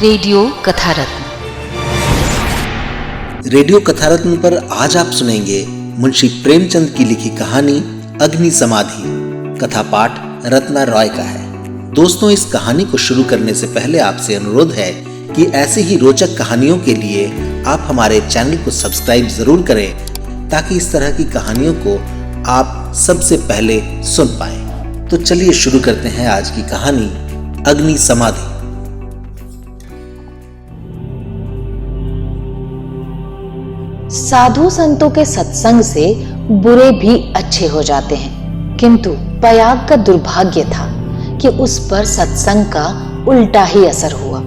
Radio कथारत्न। Radio कथारत्न पर आज आप सुनेंगे मुंशी प्रेमचंद की लिखी कहानी अग्नि समाधि। कथा पाठ रत्ना रॉय का है। दोस्तों, इस कहानी को शुरू करने से पहले आपसे अनुरोध है कि ऐसी ही रोचक कहानियों के लिए आप हमारे चैनल को सब्सक्राइब जरूर करें, ताकि इस तरह की कहानियों को आप सबसे पहले सुन पाएं। तो चलिए शुरू करते हैं आज की कहानी अग्नि समाधि। साधु संतों के सत्संग से बुरे भी अच्छे हो जाते हैं, किंतु पयाग का दुर्भाग्य था कि उस पर सत्संग का उल्टा ही असर हुआ।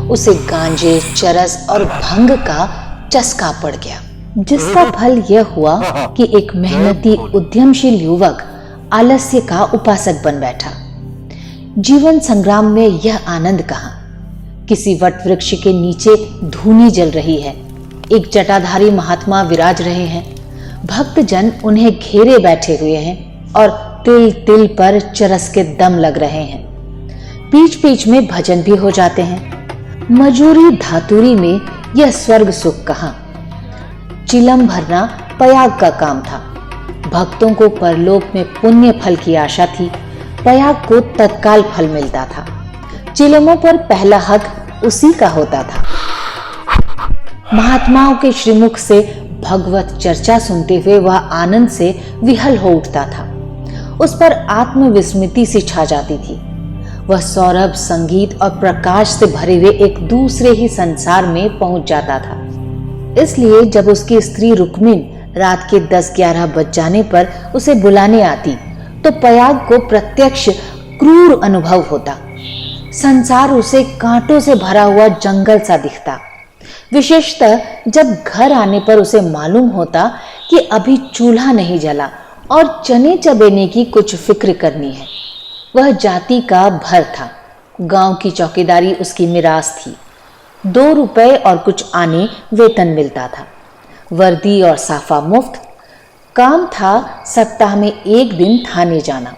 उसे गांजे, चरस और भंग का चस्का पड़ गया, जिसका फल यह हुआ कि एक मेहनती उद्यमशील युवक आलस्य का उपासक बन बैठा। जीवन संग्राम में यह आनंद कहां? किसी वट वृक्ष के नीचे धूनी जल रही है, एक जटाधारी महात्मा विराज रहे हैं, भक्तजन उन्हें घेरे बैठे हुए हैं और तिल तिल पर चरस के दम लग रहे हैं। बीच बीच में भजन भी हो जाते हैं। मजूरी धातुरी में यह स्वर्ग सुख कहां? चिलम भरना पयाग का काम था। भक्तों को परलोक में पुण्य फल की आशा थी। पयाग को तत्काल फल मिलता था। चिलमों पर पहला हक उसी का होता था। महात्माओं के श्रीमुख से भगवत चर्चा सुनते हुए वह आनंद से विहल हो उठता था। उस पर आत्मविस्मृति सी छा जाती थी। वह सौरभ, संगीत और प्रकाश से भरे हुए एक दूसरे ही संसार में पहुंच जाता था। इसलिए जब उसकी स्त्री रुक्मिन रात के 10-11 बज जाने पर उसे बुलाने आती, तो पयाग को प्रत्यक्ष क्रूर अनुभव होता। संसार उसे कांटों से भरा हुआ जंगल सा दिखता। विशेषतः जब घर आने पर उसे मालूम होता कि अभी चूल्हा नहीं जला और चने चबेने की कुछ फिक्र करनी है। वह जाति का भर था। गांव की चौकीदारी उसकी मिरास थी। 2 रुपए और कुछ आने वेतन मिलता था। वर्दी और साफा मुफ्त। काम था सप्ताह में 1 दिन थाने जाना,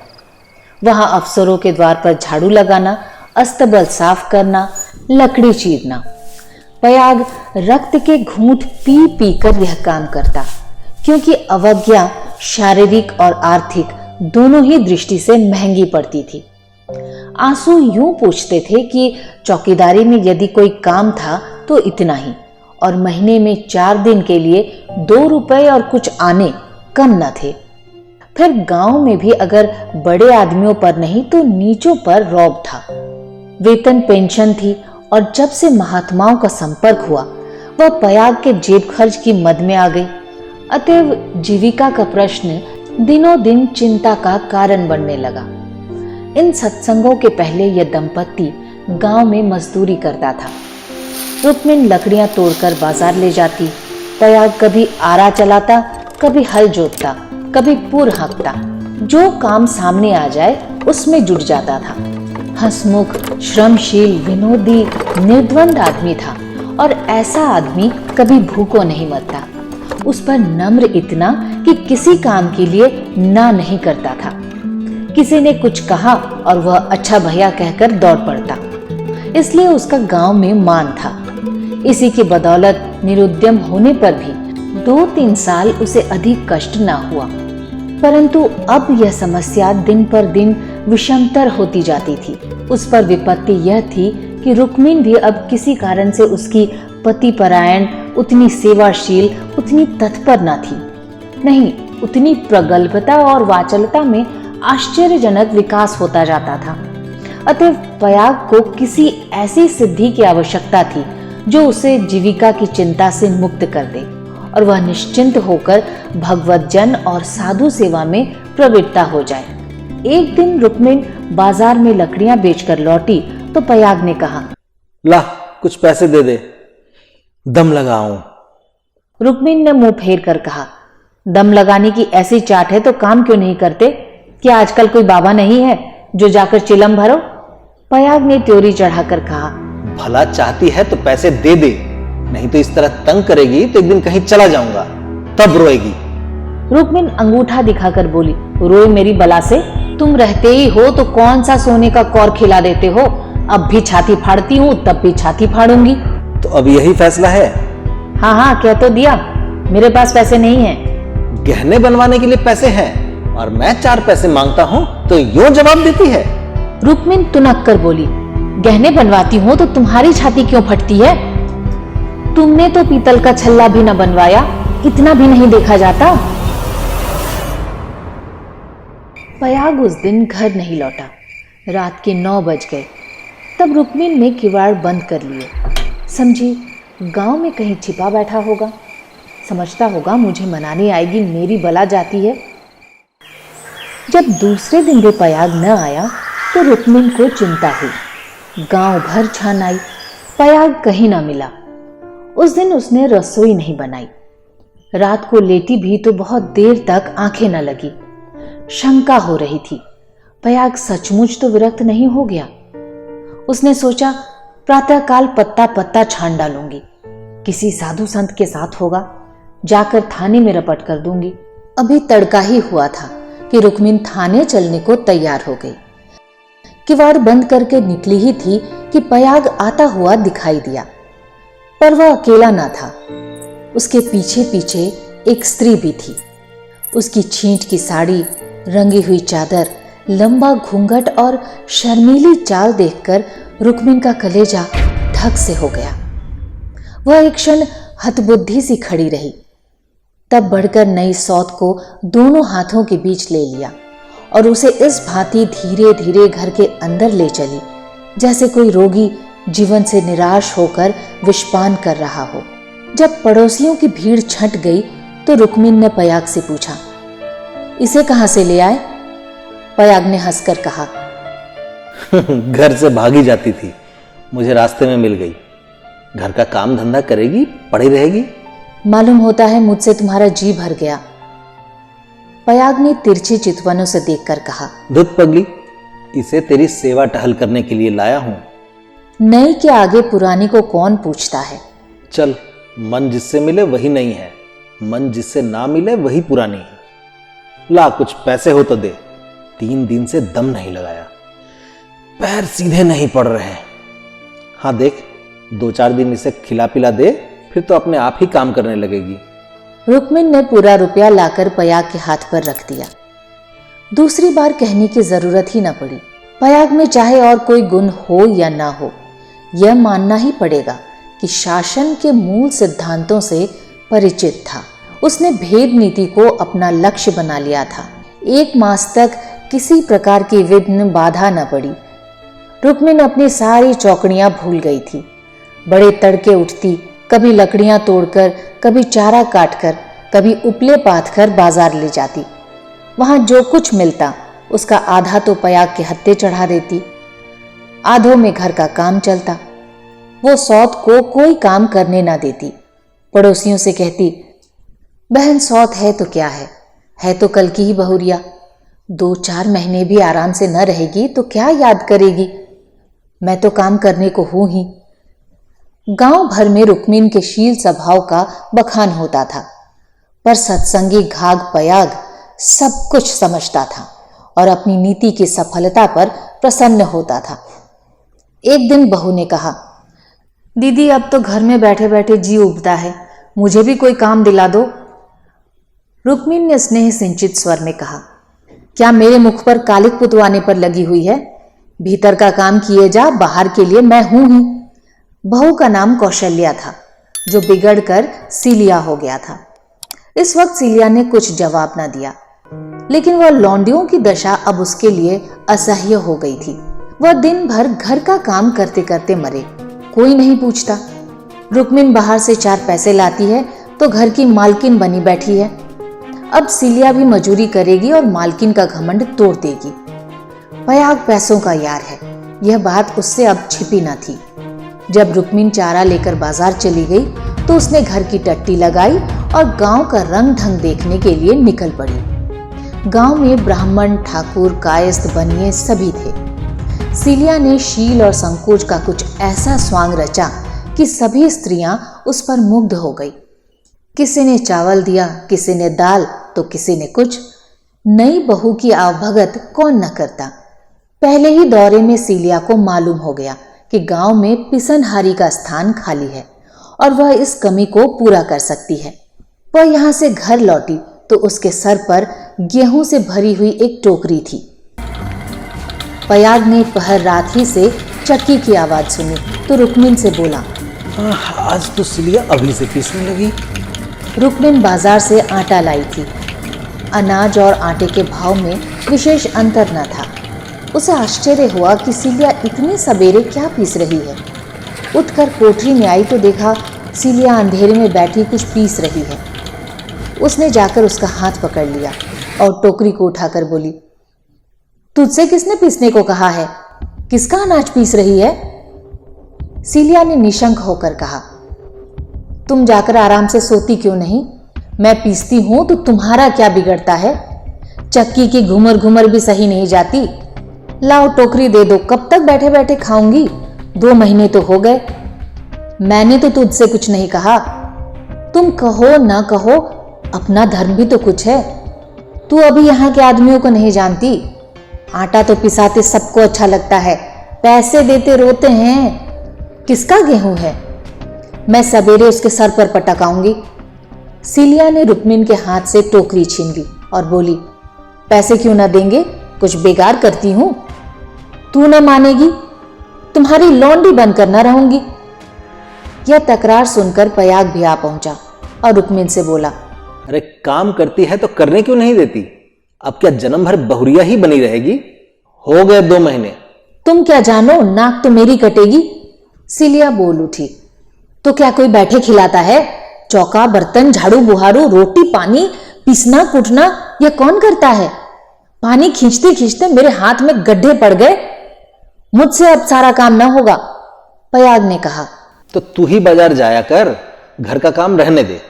वहां अफसरों के द्वार पर झाड़ू लगाना, अस्तबल साफ करना, लकड़ी चीरना। पयाग रक्त के घूंट पी पी कर यह काम करता, क्योंकि अवज्ञा शारीरिक और आर्थिक दोनों ही दृष्टि से महंगी पड़ती थी। आंसू यूं पूछते थे कि चौकीदारी में यदि कोई काम था तो इतना ही, और महीने में 4 दिन के लिए 2 रुपए और कुछ आने कम न थे। फिर गांव में भी अगर बड़े आदमियों पर नहीं तो नीचों पर रौब था। वेतन पेंशन थी, और जब से महात्माओं का संपर्क हुआ वह पयाग के जेब खर्च की मद में आ गई। अतएव जीविका का प्रश्न दिनों दिन चिंता का कारण बनने लगा। इन सत्संगों के पहले यह दंपत्ति गांव में मजदूरी करता था। रुक्मिन लकड़ियां तोड़कर बाजार ले जाती। पयाग कभी आरा चलाता, कभी हल जोतता, कभी पूर हाँकता। जो काम सामने आ जाए उसमें जुट जाता था। हंसमुख, श्रमशील, विनोदी, निर्द्वंद आदमी था, और ऐसा आदमी कभी भूखों नहीं मरता। उस पर नम्र इतना कि किसी काम के लिए ना नहीं करता था। किसी ने कुछ कहा और वह अच्छा भैया कहकर दौड़ पड़ता। इसलिए उसका गांव में मान था। इसी की बदौलत निरुद्यम होने पर भी 2-3 साल उसे अधिक कष्ट ना हुआ। परंतु अब यह समस्या दिन पर दिन विषमतर होती जाती थी। उस पर विपत्ति यह थी कि रुक्मिन भी अब किसी कारण से उसकी पतिपरायण, उतनी सेवाशील, उतनी तत्पर न थी। नहीं, उतनी प्रगल्भता और वाचलता में आश्चर्यजनक विकास होता जाता था। अतः पयाग को किसी ऐसी सिद्धि की आवश्यकता थी जो उसे जीविका की चिंता से मुक्त कर दे, और वह निश्चिंत होकर भगवत जन और साधु सेवा में प्रवृत्ता हो जाए। एक दिन रुक्मिन बाजार में लकड़ियां बेचकर लौटी तो पयाग ने कहा, ला कुछ पैसे दे दे, दम लगाऊं। रुक्मिन ने मुंह फेर कर कहा, दम लगाने की ऐसी चाट है तो काम क्यों नहीं करते? क्या आजकल कोई बाबा नहीं है जो जाकर चिलम भरो? पयाग ने त्योरी चढ़ाकर कहा, भला चाहती है तो पैसे दे दे, नहीं तो इस तरह तंग करेगी तो एक दिन कहीं चला जाऊंगा, तब रोएगी। रुक्मिन अंगूठा दिखाकर बोली, रोए मेरी बला से? तुम रहते ही हो तो कौन सा सोने का कौर खिला देते हो? अब भी छाती फाड़ती हूँ, तब भी छाती फाड़ूंगी। तो अब यही फैसला है? हाँ हाँ, कह तो दिया, मेरे पास पैसे नहीं हैं। गहने बनवाने के लिए पैसे हैं और मैं 4 पैसे मांगता हूँ तो यूं जवाब देती है? रुक्मिन तुनक कर बोली, गहने बनवाती हूँ तो तुम्हारी छाती क्यों फटती है? तुमने तो पीतल का छल्ला भी न बनवाया, इतना भी नहीं देखा जाता। पयाग उस दिन घर नहीं लौटा। रात के 9 बज गए। तब रुक्मिन ने किवाड़ बंद कर लिए। समझी गांव में कहीं छिपा बैठा होगा, समझता होगा मुझे मनाने आएगी, मेरी बला जाती है। जब दूसरे दिन भी पयाग न आया तो रुक्मिन को चिंता हुई। गांव भर छान आई, पयाग कहीं न मिला। उस दिन उसने रसोई नहीं बनाई। रात को लेटी भी तो बहुत देर तक आंखें न लगी। शंका हो रही थी, पयाग सचमुच तो विरक्त नहीं हो गया। उसने सोचा प्रातःकाल पत्ता पत्ता छान डालूंगी, किसी साधु संत के साथ होगा, जाकर थाने में रपट कर दूंगी। अभी तड़का ही हुआ था कि रुक्मिन थाने चलने को तैयार हो गई। किवाड़ बंद करके निकली ही थी कि पयाग आता हुआ दिखाई दिया, पर वह अकेला ना था। उसके पीछे पीछे एक स्त्री भी थी। उसकी छींट की साड़ी, रंगी हुई चादर, लंबा घूंघट और शर्मीली चाल देखकर रुक्मिन का कलेजा धक से हो गया। वह एक क्षण हतबुद्धि सी खड़ी रही, तब बढ़कर नई सौत को दोनों हाथों के बीच ले लिया और उसे इस भांति धीरे धीरे घर के अंदर ले चली, जैसे कोई रोगी जीवन से निराश होकर विषपान कर रहा हो। जब पड़ोसियों की भीड़ छंट गई तो रुक्मिन ने पयाग से पूछा, इसे कहां से ले आए? पयाग ने हंसकर कहा, घर से भागी जाती थी, मुझे रास्ते में मिल गई। घर का काम धंधा करेगी, पड़ी रहेगी। मालूम होता है मुझसे तुम्हारा जी भर गया। पयाग ने तिरछी चितवनों से देखकर कहा, धुत पगली, इसे तेरी सेवा टहल करने के लिए लाया हूं। नई के आगे पुरानी को कौन पूछता है। चल, मन जिससे मिले वही नहीं है, मन जिससे ना मिले वही पुरानी है। ला, कुछ पैसे हो तो दे। 3 दिन से दम नहीं लगाया, पैर सीधे नहीं पड़ रहे। हाँ देख, 2-4 दिन इसे खिला पिला दे, फिर तो अपने आप ही काम करने लगेगी। रुक्मिन ने पूरा रुपया लाकर पयाग के हाथ पर रख दिया। दूसरी बार कहने की जरूरत ही न पड़ी। पयाग में चाहे और कोई गुण हो या ना हो, यह मानना ही पड़ेगा कि शासन के मूल सिद्धांतों से परिचित था। उसने भेद नीति को अपना लक्ष्य बना लिया था। 1 मास तक किसी प्रकार की विघ्न बाधा न पड़ी। रुक्मिन अपनी सारी चौकड़ियां भूल गई थी। बड़े तड़के उठती, कभी लकड़ियां तोड़कर, कभी चारा काटकर, कभी उपले पाथकर बाजार ले जाती। वहां जो कुछ मिलता उसका आधा तो पयाग के हत्थे चढ़ा देती, आधों में घर का काम चलता। वो सौत को कोई काम करने ना देती। पड़ोसियों से कहती, बहन सौत है तो क्या है तो कल की ही बहुरिया। 2-4 महीने भी आराम से न रहेगी तो क्या याद करेगी, मैं तो काम करने को हूं ही। गांव भर में रुक्मिन के शील स्वभाव का बखान होता था, पर सत्संगी घाघ पयाग सब कुछ समझता था और अपनी नीति की सफलता पर प्रसन्न होता था। एक दिन बहू ने कहा, दीदी अब तो घर में बैठे बैठे जी उबता है, मुझे भी कोई काम दिला दो। रुक्मिन ने स्नेह सिंचित स्वर में कहा, क्या मेरे मुख पर कालिक पुतवाने पर लगी हुई है? भीतर का काम किए जा, बाहर के लिए मैं हूं ही। बहू का नाम कौशल्या था, जो बिगड़कर सीलिया हो गया था। इस वक्त सीलिया ने कुछ जवाब न दिया, लेकिन वह लौंडियों की दशा अब उसके लिए असह्य हो गई थी। वह दिन भर घर का काम करते करते मरे, कोई नहीं पूछता। रुक्मिन बाहर से 4 पैसे लाती है तो घर की मालकिन बनी बैठी है। अब सीलिया भी मजूरी करेगी और मालकिन का घमंड तोड़ देगी। पयाग पैसों का यार है, यह बात उससे अब छिपी न थी। जब रुक्मिन चारा लेकर बाजार चली गई तो उसने घर की टट्टी लगाई और गांव का रंग ढंग देखने के लिए निकल पड़ी। गांव में ब्राह्मण, ठाकुर, कायस्थ, बनिए सभी थे। सीलिया ने शील और संकोच का कुछ ऐसा स्वांग रचा कि सभी स्त्रियां उस पर मुग्ध हो गई। किसी ने चावल दिया, किसी ने दाल तो किसी ने कुछ। नई बहू की आवभगत कौन न करता। पहले ही दौरे में सीलिया को मालूम हो गया कि गांव में पिसनहारी का स्थान खाली है और वह इस कमी को पूरा कर सकती है। वह यहां से घर लौटी तो उसके सर पर गेहूं से भरी हुई एक टोकरी थी। पयाग ने पहर रात ही से चक्की की आवाज सुनी तो रुक्मिन से बोला, आज तो सिलिया अभी से पीसने लगी। रुक्मिन बाजार से आटा लाई थी। अनाज और आटे के भाव में विशेष अंतर न था। उसे आश्चर्य हुआ कि सिलिया इतनी सवेरे क्या पीस रही है। उठकर कोठरी में आई तो देखा सिलिया अंधेरे में बैठी कुछ पीस रही है। उसने जाकर उसका हाथ पकड़ लिया और टोकरी को उठाकर बोली, तुझसे किसने पीसने को कहा है? किसका अनाज पीस रही है? सिलिया ने निशंक होकर कहा, तुम जाकर आराम से सोती क्यों नहीं? मैं पीसती हूं तो तुम्हारा क्या बिगड़ता है? चक्की की घुमर घुमर भी सही नहीं जाती। लाओ टोकरी दे दो, कब तक बैठे बैठे खाऊंगी? 2 महीने तो हो गए। मैंने तो तुझसे कुछ नहीं कहा। तुम कहो ना कहो, अपना धर्म भी तो कुछ है। तू अभी यहाँ के आदमियों को नहीं जानती। आटा तो पिसाते सबको अच्छा लगता है, पैसे देते रोते हैं। किसका गेहूं है? मैं सवेरे उसके सर पर पटकाऊंगी। सिलिया ने रुक्मिन के हाथ से टोकरी छीन ली और बोली, पैसे क्यों ना देंगे? कुछ बेकार करती हूं? तू ना मानेगी, तुम्हारी लौंडी बनकर ना रहूंगी। यह तकरार सुनकर पयाग भी आ पहुंचा और रुक्मिन से बोला, अरे काम करती है तो करने क्यों नहीं देती? अब क्या जन्म भर बहुरिया ही बनी रहेगी? हो गए 2 महीने। तुम क्या जानो, नाक तो मेरी कटेगी। सिलिया बोल उठी, तो क्या कोई बैठे खिलाता है? चौका बर्तन झाड़ू बुहारू रोटी पानी पीसना कूटना यह कौन करता है? पानी खींचते खींचते मेरे हाथ में गड्ढे पड़ गए। मुझसे अब सारा काम ना होगा। पयाग ने कहा, तो तू ही बाजार जाया कर, घर का काम रहने दे,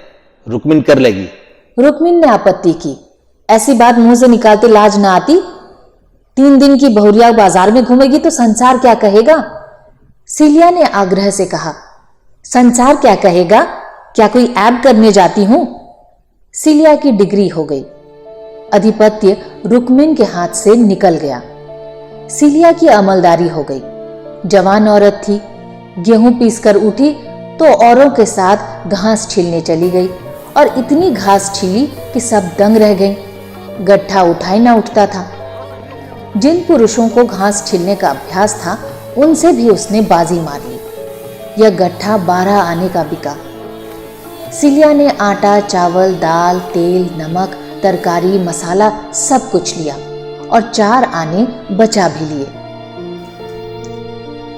रुक्मिन कर लेगी। रुक्मिन ने आपत्ति की, ऐसी बात मुंह से निकालते लाज ना आती? 3 दिन की बहुरिया बाजार में घूमेगी तो संसार क्या कहेगा? सिलिया ने आग्रह से कहा, संसार क्या कहेगा? क्या कोई ऐब करने जाती हूं? सिलिया की डिग्री हो गई। अधिपत्य रुक्मिन के हाथ से निकल गया। सिलिया की अमलदारी हो गई। जवान औरत थी, गेहूं पीसकर उठी तो औरों के साथ घास छीलने चली गई और इतनी घास छीली कि सब दंग रह गई। गट्ठा उठाए ना उठता था। जिन पुरुषों को घास छीलने का अभ्यास था उनसे भी उसने बाजी मार ली। यह गट्ठा 12 आने का बिका। सिलिया ने आटा चावल दाल तेल नमक तरकारी मसाला सब कुछ लिया और 4 आने बचा भी लिए।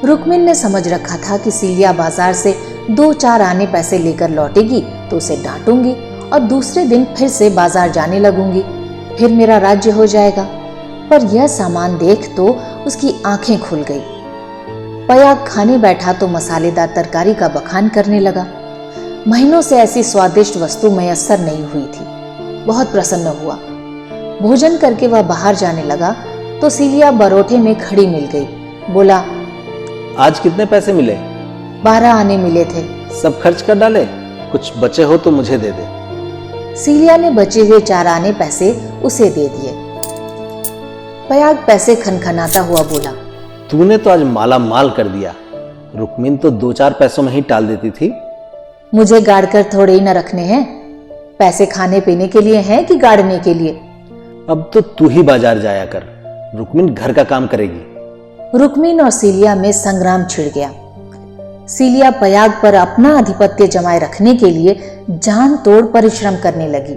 रुक्मिन ने समझ रखा था कि सिलिया बाजार से 2-4 आने पैसे लेकर लौटेगी तो उसे डांटूंगी और दूसरे दिन फिर से बाजार जाने लगूंगी, फिर मेरा राज्य हो जाएगा। पर यह सामान देख तो उसकी आंखें खुल गई। पयाग खाने बैठा तो मसालेदार तरकारी का बखान करने लगा। महीनों से ऐसी स्वादिष्ट वस्तु मयस्सर नहीं हुई थी। बहुत प्रसन्न हुआ। भोजन करके वह बाहर जाने लगा तो सिलिया बरोठे में खड़ी मिल गई। बोला, आज कितने पैसे मिले? 12 आने मिले थे। सब खर्च कर डाले? कुछ बचे हो तो मुझे दे दे। सिलिया ने बचे हुए 4 आने पैसे उसे दे दिए। पयाग पैसे खनखनाता हुआ बोला, तूने तो आज माला माल कर दिया। रुक्मिन तो 2-4 पैसों में ही टाल देती थी। मुझे गाड़ कर थोड़े ही न रखने हैं। पैसे खाने पीने के लिए हैं कि गाड़ने के लिए? अब तो तू ही बाजार जाया कर, रुक्मिन घर का काम करेगी। रुक्मिन और सिलिया में संग्राम छिड़ गया। सिलिया पयाग पर अपना आधिपत्य जमाए रखने के लिए जान तोड़ परिश्रम करने लगी।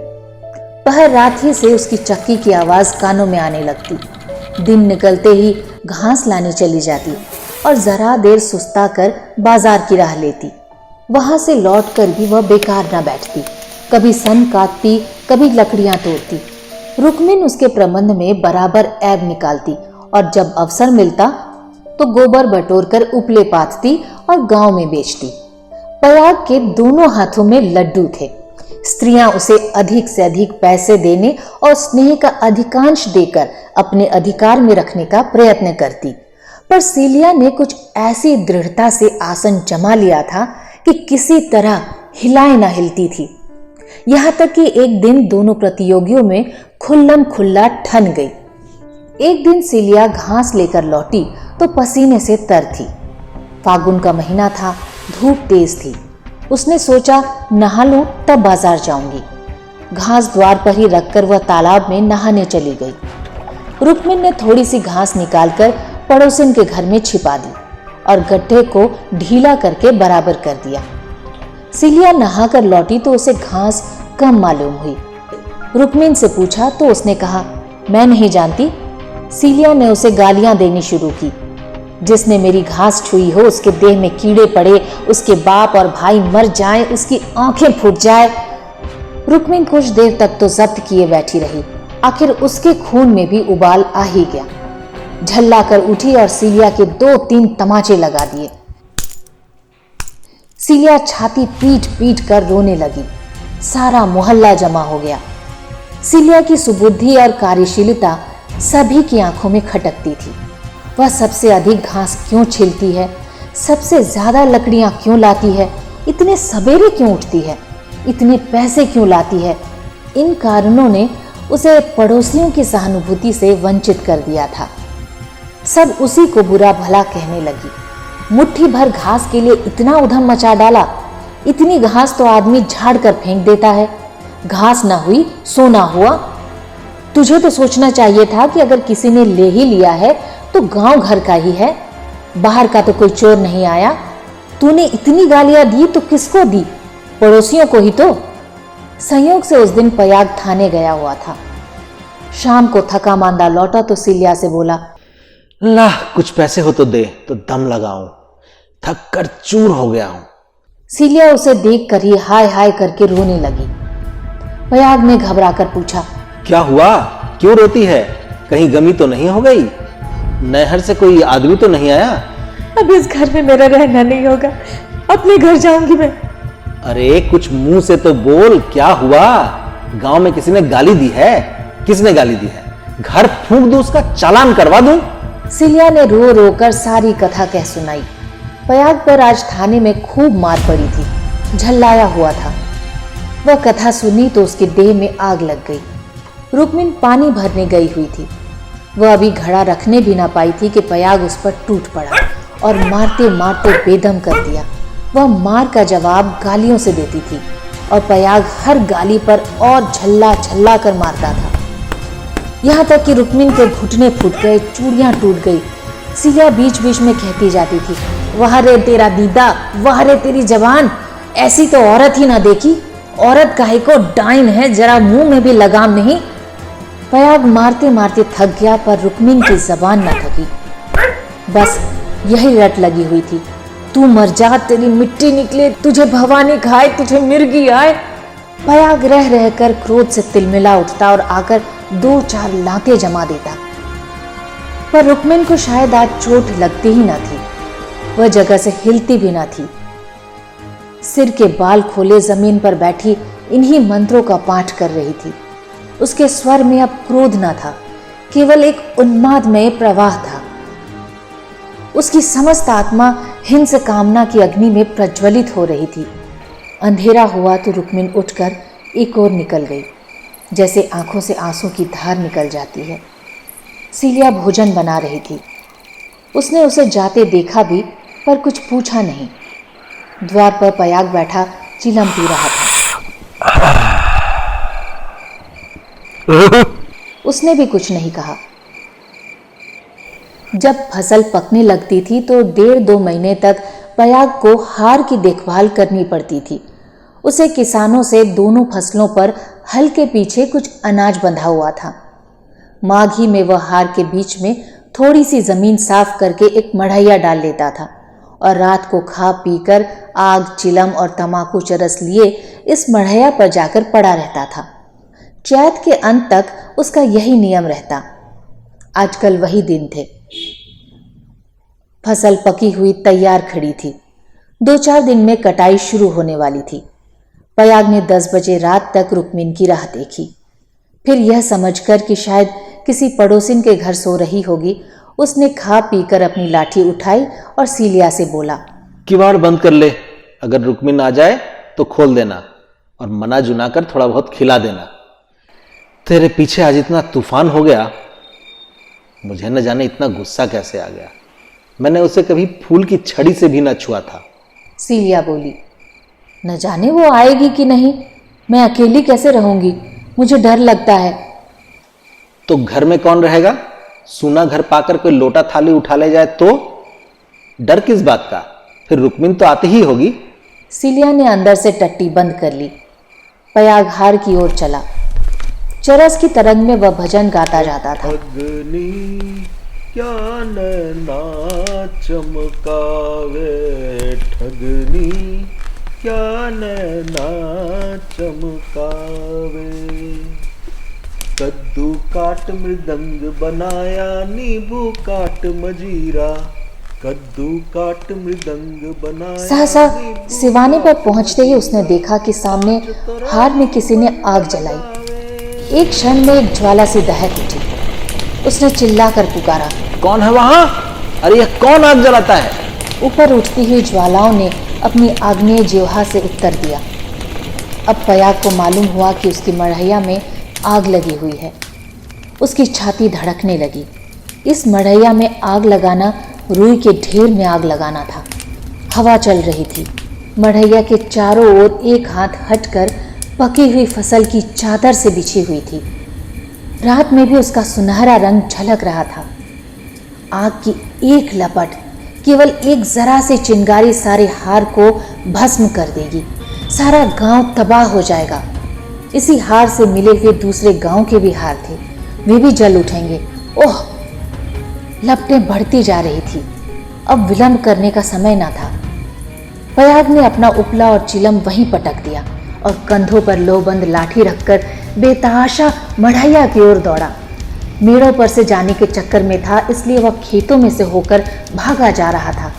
पहर रात ही से उसकी चक्की की आवाज कानों में आने लगती। दिन निकलते ही घास लाने चली जाती और जरा देर सुस्ता कर बाजार की राह लेती। वहां से लौटकर भी वह बेकार न बैठती, कभी सन काटती कभी लकड़ियां तोड़ती। रुक्मिन उसके प्रबंध में बराबर ऐब निकालती और जब अवसर मिलता तो गोबर बटोर कर उपले पाथती और गांव में बेचती। पयाग के दोनों हाथों में लड्डू थे। स्त्रियां उसे अधिक से अधिक पैसे देने और स्नेह का अधिकांश देकर अपने अधिकार में रखने का प्रयत्न करती, पर सिलिया ने कुछ ऐसी दृढ़ता से आसन जमा लिया था कि किसी तरह हिलाए ना हिलती थी। यहां तक कि एक दिन दोनों प्रतियोगियों में खुल्लम खुल्ला ठन गई। एक दिन सीलिया घास लेकर लौटी तो पसीने से तर थी। फागुन का महीना था, धूप तेज थी। उसने सोचा नहा लूं तब बाजार जाऊंगी। घास द्वार पर ही रखकर वह तालाब में नहाने चली गई। रुक्मिन ने थोड़ी सी घास निकालकर पड़ोसिन के घर में छिपा दी और गड्ढे को ढीला करके बराबर कर दिया। सीलिया नहाकर लौटी तो उसे घास कम मालूम हुई। रुक्मिन से पूछा तो उसने कहा, मैं नहीं जानती। सीलिया ने उसे गालियां देनी शुरू की। जिसने मेरी घास छुई हो उसके देह में कीड़े पड़े, उसके बाप और भाई मर जाएं, उसकी आंखें फूट जाए। रुक्मिन कुछ देर तक तो जब्त किए बैठी रही। आखिर उसके खून में भी उबाल आ ही गया। झल्ला कर उठी और सीलिया के 2-3 तमाचे लगा दिए। सीलिया छाती पीट पीट कर रोने लगी। सारा मोहल्ला जमा हो गया। सीलिया की सुबुद्धि और कार्यशीलता सभी की आंखों में खटकती थी। वह सबसे अधिक घास क्यों छीलती है, सबसे ज्यादा लकड़ियां क्यों लाती है, इतने सवेरे क्यों उठती है, इतने पैसे क्यों लाती है। इन कारणों ने उसे पड़ोसियों की सहानुभूति से वंचित कर दिया था। सब उसी को बुरा भला कहने लगी। मुट्ठी भर घास के लिए इतना उधम मचा डाला। इतनी घास तो आदमी झाड़ कर फेंक देता है। घास ना हुई सोना हुआ। तुझे तो सोचना चाहिए था कि अगर किसी ने ले ही लिया है तो गांव घर का ही है, बाहर का तो कोई चोर नहीं आया। तूने इतनी गालियां दी तो किसको दी? पड़ोसियों को ही तो। संयोग से उस दिन पयाग थाने गया हुआ था। शाम को थका मांदा लौटा तो सीलिया से बोला, ला कुछ पैसे हो तो दे, तो दम लगाऊं, थक कर चूर हो गया हूं। सीलिया उसे देख कर ही हाय हाय करके रोने लगी। पयाग ने घबरा कर पूछा, क्या हुआ, क्यों रोती है? कहीं गमी तो नहीं हो गई? नहर से कोई आदमी तो नहीं आया? अब इस घर में मेरा रहना नहीं होगा, अपने घर जाऊंगी मैं। अरे कुछ मुंह से तो बोल, क्या हुआ? गांव में किसी ने गाली दी है? किसने गाली दी है? घर फूंक दूं, उसका चालान करवा दूं? सीलिया ने रो रो कर सारी कथा कह सुनाई। पयाग पर आज थाने में खूब मार पड़ी थी, झल्लाया हुआ था। वह कथा सुनी तो उसके देह में आग लग गई। रुक्मिन पानी भरने गई हुई थी। वह अभी घड़ा रखने भी ना पाई थी कि पयाग उस पर टूट पड़ा और मारते मारते बेदम कर दिया। वह मार का जवाब गालियों से देती थी और पयाग हर गाली पर और झल्ला झल्ला कर मारता था। यहाँ तक कि रुक्मिन के घुटने फूट गए, चूड़ियां टूट गई। सीलिया बीच बीच में कहती जाती थी, वाह रे तेरा दीदा, वाह रे तेरी जवान, ऐसी तो औरत ही ना देखी। औरत काहे को डाइन है, जरा मुंह में भी लगाम नहीं। पयाग मारते मारते थक गया पर रुक्मिन की जबान न थकी। बस यही रट लगी हुई थी, तू मर जा, तेरी मिट्टी निकले, तुझे भवानी खाए, तुझे मिर्गी आए। पयाग रह रहकर क्रोध से तिलमिला उठता और आकर 2-4 लातें जमा देता। पर रुक्मिन को शायद आज चोट लगती ही न थी। वह जगह से हिलती भी न थी। सिर के बाल खोले जमीन पर बैठी इन्हीं मंत्रों का पाठ कर रही थी। उसके स्वर में अब क्रोध न था, केवल एक उन्मादमय प्रवाह था। उसकी समस्त आत्मा हिंस कामना की अग्नि में प्रज्वलित हो रही थी। अंधेरा हुआ तो रुक्मिन उठकर एक ओर निकल गई, जैसे आंखों से आंसू की धार निकल जाती है। सीलिया भोजन बना रही थी। उसने उसे जाते देखा भी पर कुछ पूछा नहीं। द्वार पर पयाग बैठा चिलम पी रहा था। उसने भी कुछ नहीं कहा। जब फसल पकने लगती थी तो 1.5-2 महीने तक पयाग को हार की देखभाल करनी पड़ती थी। उसे किसानों से दोनों फसलों पर हल के पीछे कुछ अनाज बंधा हुआ था। माघी में वह हार के बीच में थोड़ी सी जमीन साफ करके एक मढ़ैया डाल लेता था और रात को खा पीकर आग, चिलम और तमाकू चरस लिए इस मढ़ैया पर जाकर पड़ा रहता था। चैत के अंत तक उसका यही नियम रहता। आजकल वही दिन थे। फसल पकी हुई तैयार खड़ी थी। 2-4 दिन में कटाई शुरू होने वाली थी। पयाग ने 10 बजे रात तक रुक्मिन की राह देखी। फिर यह समझकर कि शायद किसी पड़ोसिन के घर सो रही होगी, उसने खा पीकर अपनी लाठी उठाई और सीलिया से बोला, किवाड़ बंद कर ले, अगर रुक्मिन आ जाए तो खोल देना और मना जुना कर थोड़ा बहुत खिला देना। तेरे पीछे आज इतना तूफान हो गया, मुझे न जाने इतना गुस्सा कैसे आ गया। मैंने उसे कभी फूल की छड़ी से भी न छुआ था। सीलिया बोली, न जाने वो आएगी कि नहीं, मैं अकेली कैसे रहूंगी, मुझे डर लगता है। तो घर में कौन रहेगा? सूना घर पाकर कोई लोटा थाली उठा ले जाए तो? डर किस बात का? फिर रुक्मिन तो आती ही होगी। सीलिया ने अंदर से टट्टी बंद कर ली। पयाघार की ओर चला। चरस की तरंग में वह भजन गाता जाता था। अग्नि क्या नैना चमकावे, ठगनी क्या नैना चमकावे, कद्दू काट मृदंग बनाया, नींबू काट मजीरा, कद्दू काट मृदंग बनाया। सहसा सिवाने पर पहुंचते ही उसने देखा कि सामने हार में किसी ने आग जलाई। एक क्षण में एक ज्वाला सी दहक उठी। उसने चिल्लाकर पुकारा, कौन है वहां? अरे यह कौन आग जलाता है? ऊपर उठती हुई ज्वालाओं ने अपनी आग्नेय जिह्वा से उत्तर दिया। अब पयाग को मालूम हुआ कि उसकी मढ़ैया में आग लगी हुई है। उसकी छाती धड़कने लगी। इस मढ़ैया में आग लगाना रुई के ढेर में आग लगाना था। हवा चल रही थी। मढ़ैया के चारों ओर एक हाथ हटकर पकी हुई फसल की चादर से बिछी हुई थी। रात में भी उसका सुनहरा रंग झलक रहा था। आग की एक लपट, केवल एक जरा से चिंगारी सारे हार को भस्म कर देगी। सारा गांव तबाह हो जाएगा। इसी हार से मिले हुए दूसरे गांव के भी हार थे, वे भी जल उठेंगे। ओह! लपटें बढ़ती जा रही थी। अब विलंब करने का समय न था। पयाग ने अपना उपला और चिलम वहीं पटक दिया और कंधों पर लोबंद लाठी रखकर बेतहाशा मढ़ैया की ओर दौड़ा। मेड़ों पर से जाने के चक्कर में था, इसलिए वह खेतों में से होकर भागा जा रहा था।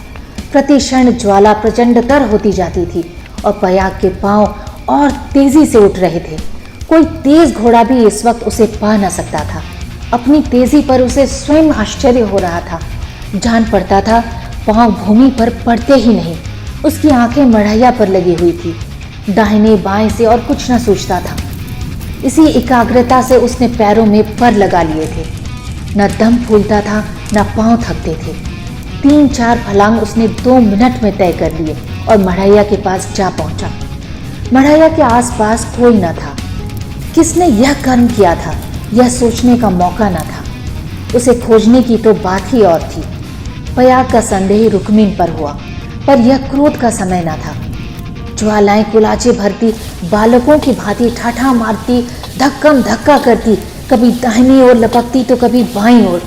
प्रति क्षण ज्वाला प्रचंडतर होती जाती थी और पयाग के पांव और तेजी से उठ रहे थे। कोई तेज घोड़ा भी इस वक्त उसे पा न सकता था। अपनी तेजी पर उसे स्वयं आश्चर्य हो रहा था। जान पड़ता था पांव भूमि पर पड़ते ही नहीं। उसकी आंखें मढ़ैया पर लगी हुई थी। दाहिने बाएं से और कुछ न सूझता था। इसी एकाग्रता से उसने पैरों में पर लगा लिए थे। न दम फूलता था, न पांव थकते थे। 3-4 फलांग उसने 2 मिनट में तय कर लिए और मढ़ैया के पास जा पहुंचा। मढ़ैया के आसपास कोई न था। किसने यह कर्म किया था, यह सोचने का मौका न था। उसे खोजने की तो बात ही और थी। पयाग का संदेह रुक्मिन पर हुआ, पर यह क्रोध का समय न था। ज्वालाएं कुलाचे भरती बालकों की भांति ठाठा मारती, धक्कम धक्का करती, कभी दाहिनी ओर लपकती तो कभी बाईं ओर।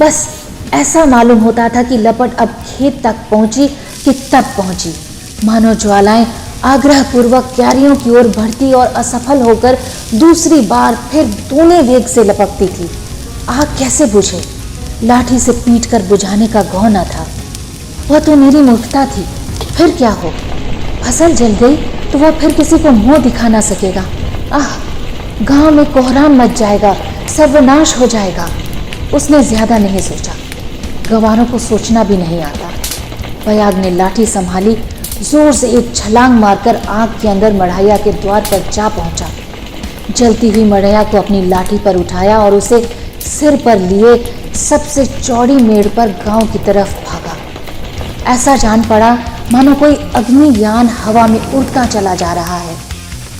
बस ऐसा मालूम होता था कि लपट अब खेत तक पहुंची कि तब पहुंची। मानो ज्वालाएं आग्रहपूर्वक क्यारियों की ओर बढ़ती और असफल होकर दूसरी बार फिर दूने वेग से लपकती थी। आग कैसे बुझे? लाठी से पीट कर बुझाने का गौ न था। वह तो मेरी मूर्खता थी। फिर क्या हो? फसल जल गई तो वह फिर किसी को मुंह दिखा ना सकेगा। आह! गांव में कोहराम मच जाएगा, सर्वनाश हो जाएगा। उसने ज्यादा नहीं सोचा। गंवारों को सोचना भी नहीं आता। पयाग ने लाठी संभाली, जोर से एक छलांग मारकर आग के अंदर मढ़ैया के द्वार पर जा पहुंचा। जलती हुई मढ़ैया को अपनी लाठी पर उठाया और उसे सिर पर लिए सबसे चौड़ी मेड़ पर गांव की तरफ भागा। ऐसा जान पड़ा मानो कोई अग्नियान हवा में उड़ता चला जा रहा है।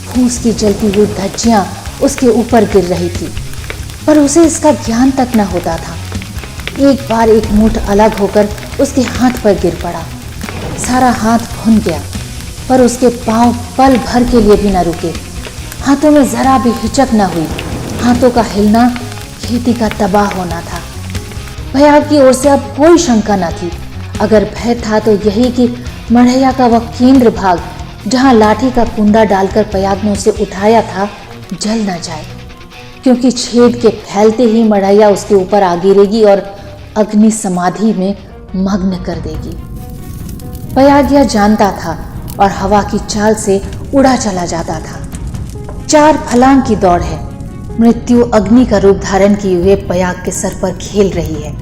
फूस की जलती हुई धज्जियां उसके ऊपर गिर रही थी, पर उसे इसका ज्ञान तक न होता था। एक बार एक मुठ अलग होकर उसके हाथ पर गिर पड़ा। सारा हाथ भुन गया, पर उसके पांव पल भर के लिए भी न रुके। हाथों में जरा भी हिचक न हुई। हाथों का हिलना खेती का तबाह होना था। पयाग की ओर से अब कोई शंका न थी। अगर भय था तो यही कि मढ़ैया का वह केंद्र भाग, जहां लाठी का कुंडा डालकर पयाग ने उसे उठाया था, जल न जाए, क्योंकि छेद के फैलते ही मढ़ैया उसके ऊपर आ गिरेगी और अग्नि समाधि में मग्न कर देगी। पयाग यह जानता था और हवा की चाल से उड़ा चला जाता था। 4 फलांग की दौड़ है। मृत्यु अग्नि का रूप धारण किए हुए पयाग के सर पर खेल रही है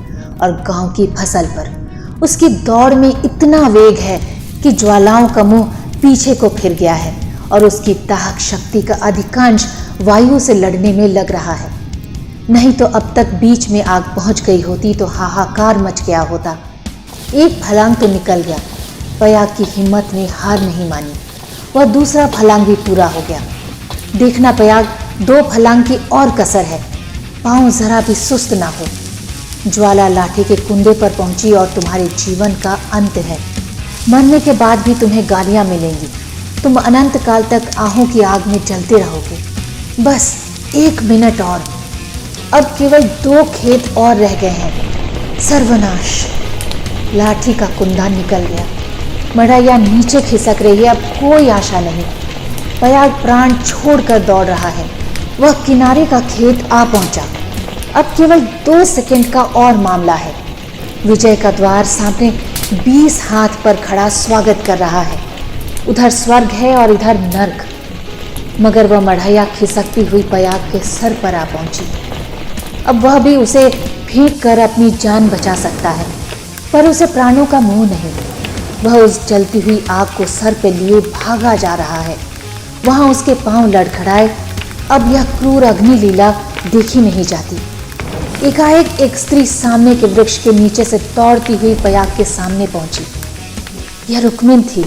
और गांव की फसल पर। उसकी दौड़ में इतना वेग है कि ज्वालाओं का मुंह पीछे को फिर गया है और उसकी दाहक शक्ति का अधिकांश वायु से लड़ने में लग रहा है। नहीं तो अब तक बीच में आग पहुंच गई होती तो हाहाकार मच गया होता। एक फलांग तो निकल गया। पयाग की हिम्मत ने हार नहीं मानी। वह दूसरा फलांग भी पूरा हो गया। देखना पयाग, 2 फलांग की और कसर है। पांव जरा भी सुस्त ना हो। ज्वाला लाठी के कुंडे पर पहुंची और तुम्हारे जीवन का अंत है। मरने के बाद भी तुम्हें गालियां मिलेंगी। तुम अनंत काल तक आहों की आग में जलते रहोगे। बस 1 मिनट और। अब केवल 2 खेत और रह गए हैं। सर्वनाश। लाठी का कुंदा निकल गया। मढ़ैया नीचे खिसक रही है। अब कोई आशा नहीं। पयाग प्राण छोड़कर दौड़ रहा है। वह किनारे का खेत आ पहुंचा। अब केवल 2 सेकंड का और मामला है। विजय का द्वार सामने 20 हाथ पर खड़ा स्वागत कर रहा है। उधर स्वर्ग है और इधर नर्क। मगर वह मढ़ैया खिसकती हुई पयाग के सर पर आ पहुंची। अब वह भी उसे फेंक कर अपनी जान बचा सकता है, पर उसे प्राणों का मोह नहीं। वह उस जलती हुई आग को सर पे लिए भागा जा रहा है। वहां उसके पांव लड़खड़ाए। अब यह क्रूर अग्नि लीला देखी नहीं जाती। एकाएक एक स्त्री सामने के वृक्ष के नीचे से दौड़ती हुई पयाग के सामने पहुंची। यह रुक्मिन थी।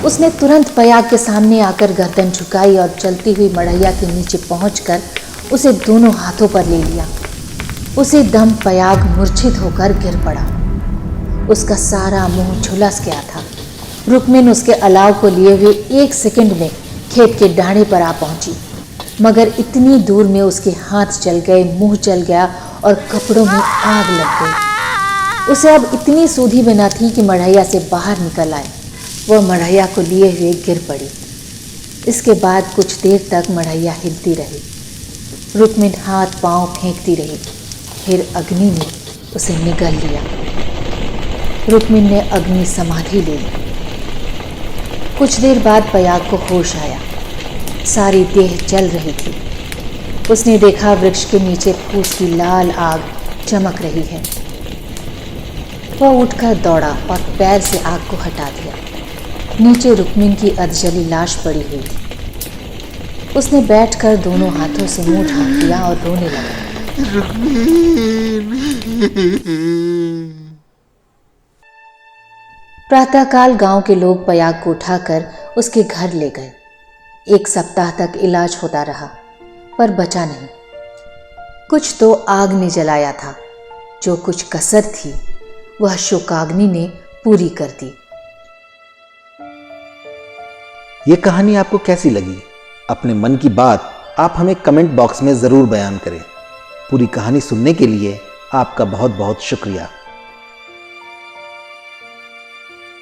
उसने तुरंत पयाग के सामने आकर गर्दन झुकाई और जलती हुई मढ़ैया के नीचे पहुंचकर उसे दोनों हाथों पर ले लिया। उसी दम पयाग मूर्छित होकर गिर पड़ा। उसका सारा मुंह झुलस गया था। रुक्मिन उसके अलाव को लिए हुए 1 सेकंड में खेत के डाढ़े पर आ पहुंची, मगर इतनी दूर में उसके हाथ जल गए, मुंह जल गया और कपड़ों में आग लग गई। उसे अब इतनी सूधी में न थी कि मढ़ैया से बाहर निकल आए। वह मढ़ैया को लिए हुए गिर पड़ी। इसके बाद कुछ देर तक मढ़ैया हिलती रही। रुक्मिन हाथ पांव फेंकती रही। फिर अग्नि ने उसे निगल लिया। रुक्मिन ने अग्नि समाधि ले ली। कुछ देर बाद पयाग को होश आया। सारी देह जल रही थी। उसने देखा वृक्ष के नीचे फूस की लाल आग चमक रही है। वह उठकर दौड़ा और पैर से आग को हटा दिया। नीचे रुक्मिन की अधजली लाश पड़ी हुई थी। उसने बैठकर दोनों हाथों से मुंह ढांक दिया और रोने लगा। प्रातःकाल गांव के लोग पयाग को उठाकर उसके घर ले गए। 1 सप्ताह तक इलाज होता रहा, पर बचा नहीं। कुछ तो आग ने जलाया था। जो कुछ कसर थी वह शोकाग्नि ने पूरी कर दी। ये कहानी आपको कैसी लगी? अपने मन की बात आप हमें कमेंट बॉक्स में ज़रूर बयान करें। पूरी कहानी सुनने के लिए आपका बहुत बहुत शुक्रिया।